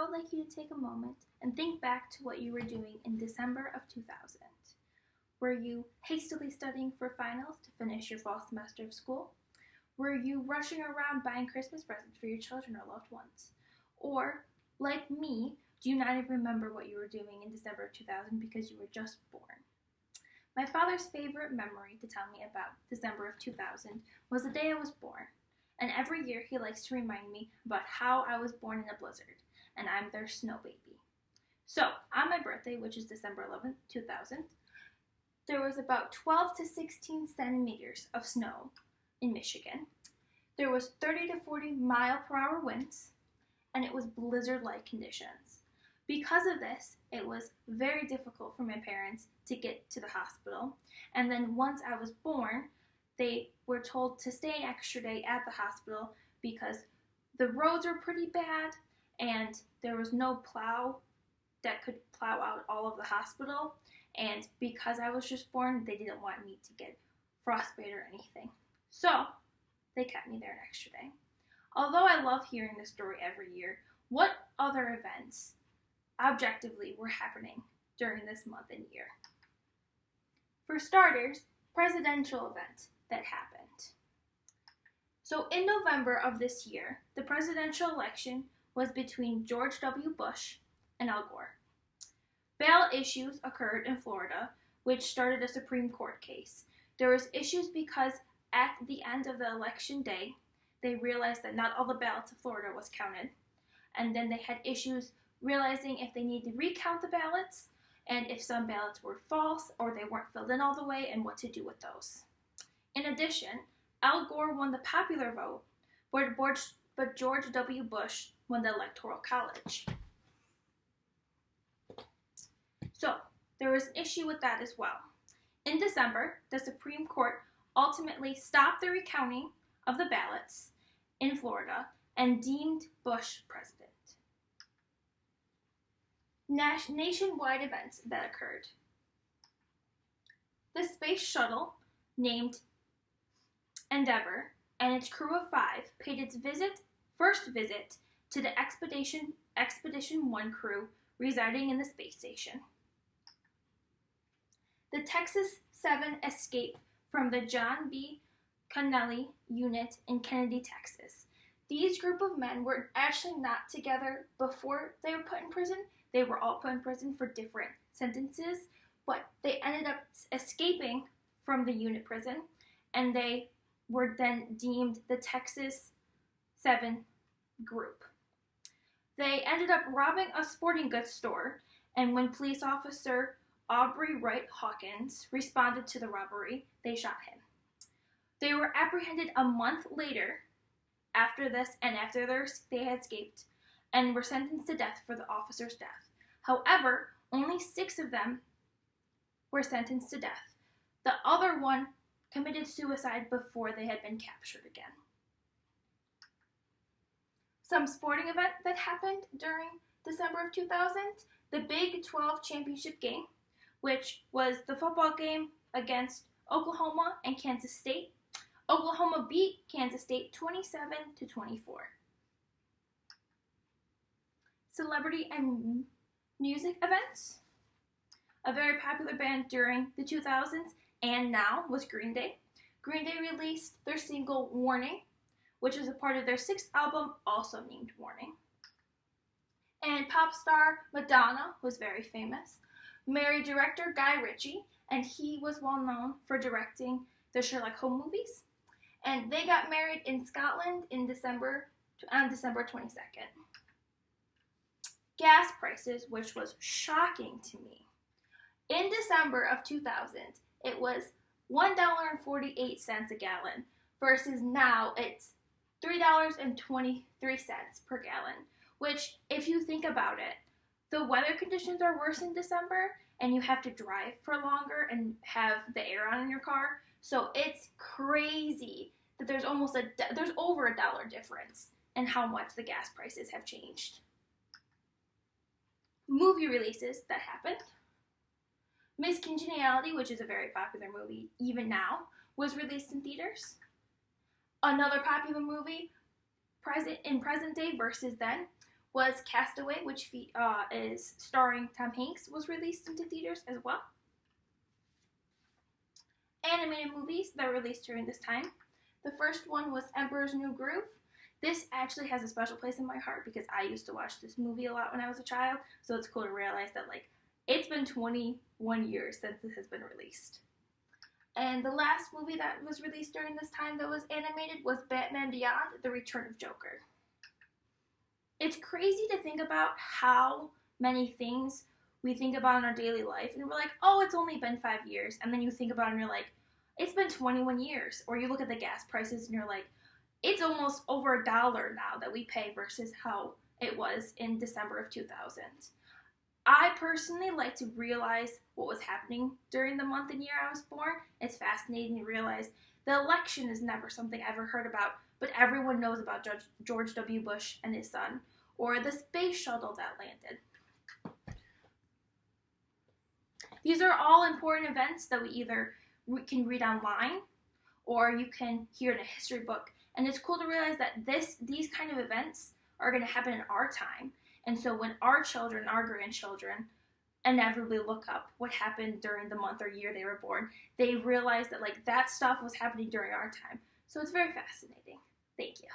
would like you to take a moment and think back to what you were doing in December of 2000. Were you hastily studying for finals to finish your fall semester of school? Were you rushing around buying Christmas presents for your children or loved ones? Or, like me, do you not even remember what you were doing in December of 2000 because you were just born? My father's favorite memory to tell me about December of 2000 was the day I was born. And every year he likes to remind me about how I was born in a blizzard, and I'm their snow baby. So, on my birthday, which is December 11th, 2000, there was about 12 to 16 centimeters of snow in Michigan. There was 30 to 40 mile per hour winds, and it was blizzard-like conditions. Because of this, it was very difficult for my parents to get to the hospital, and then once I was born, they were told to stay an extra day at the hospital because the roads were pretty bad and there was no plow that could plow out all of the hospital. And because I was just born, they didn't want me to get frostbite or anything. So they kept me there an extra day. Although I love hearing this story every year, what other events objectively were happening during this month and year? For starters, presidential event that happened. So in November of this year, the presidential election was between George W. Bush and Al Gore. Ballot issues occurred in Florida, which started a Supreme Court case. There was issues because at the end of the election day, they realized that not all the ballots of Florida was counted. And then they had issues realizing if they need to recount the ballots and if some ballots were false or they weren't filled in all the way and what to do with those. In addition, Al Gore won the popular vote, but George W. Bush won the Electoral College. So, there was an issue with that as well. In December, the Supreme Court ultimately stopped the recounting of the ballots in Florida and deemed Bush president. Nationwide events that occurred. The space shuttle, named Endeavour, and its crew of 5 paid its first visit to the Expedition 1 crew residing in the space station. The Texas 7 escaped from the John B. Connally unit in Kennedy, Texas. These group of men were actually not together before they were put in prison. They were all put in prison for different sentences, but they ended up escaping from the unit prison, and they were then deemed the Texas 7 group. They ended up robbing a sporting goods store, and when police officer Aubrey Wright Hawkins responded to the robbery, they shot him. They were apprehended a month later after this and after they had escaped and were sentenced to death for the officer's death. However, only 6 of them were sentenced to death. The other one committed suicide before they had been captured again. Some sporting event that happened during December of 2000, the Big 12 championship game, which was the football game against Oklahoma and Kansas State. Oklahoma beat Kansas State 27-24. Celebrity and music events. A very popular band during the 2000s and now was Green Day. Green Day released their single Warning, which is a part of their 6th album, also named Warning. And pop star Madonna was very famous. Married director Guy Ritchie, and he was well known for directing the Sherlock Holmes movies. And they got married in Scotland on December 22nd. Gas prices, which was shocking to me. In December of 2000, it was $1.48 a gallon versus now it's $3.23 per gallon, which, if you think about it, the weather conditions are worse in December and you have to drive for longer and have the air on in your car. So it's crazy that there's over $1 difference in how much the gas prices have changed. Movie releases that happened. Miss Congeniality, which is a very popular movie even now, was released in theaters. Another popular movie in present day versus then was Castaway, which is starring Tom Hanks, was released into theaters as well. Animated movies that were released during this time. The first one was Emperor's New Groove. This actually has a special place in my heart because I used to watch this movie a lot when I was a child, so it's cool to realize that it's been 21 years since this has been released. And the last movie that was released during this time that was animated was Batman Beyond: The Return of Joker. It's crazy to think about how many things we think about in our daily life, and we're like, oh, it's only been 5 years, and then you think about it and you're like, it's been 21 years. Or you look at the gas prices and you're like, it's almost over $1 now that we pay versus how it was in December of 2000. I personally like to realize what was happening during the month and year I was born. It's fascinating to realize the election is never something I ever heard about, but everyone knows about George W. Bush and his son, or the space shuttle that landed. These are all important events that we either can read online or you can hear in a history book. And it's cool to realize that these kind of events are going to happen in our time. And so when our children, our grandchildren, inevitably look up what happened during the month or year they were born, they realize that that stuff was happening during our time. So it's very fascinating. Thank you.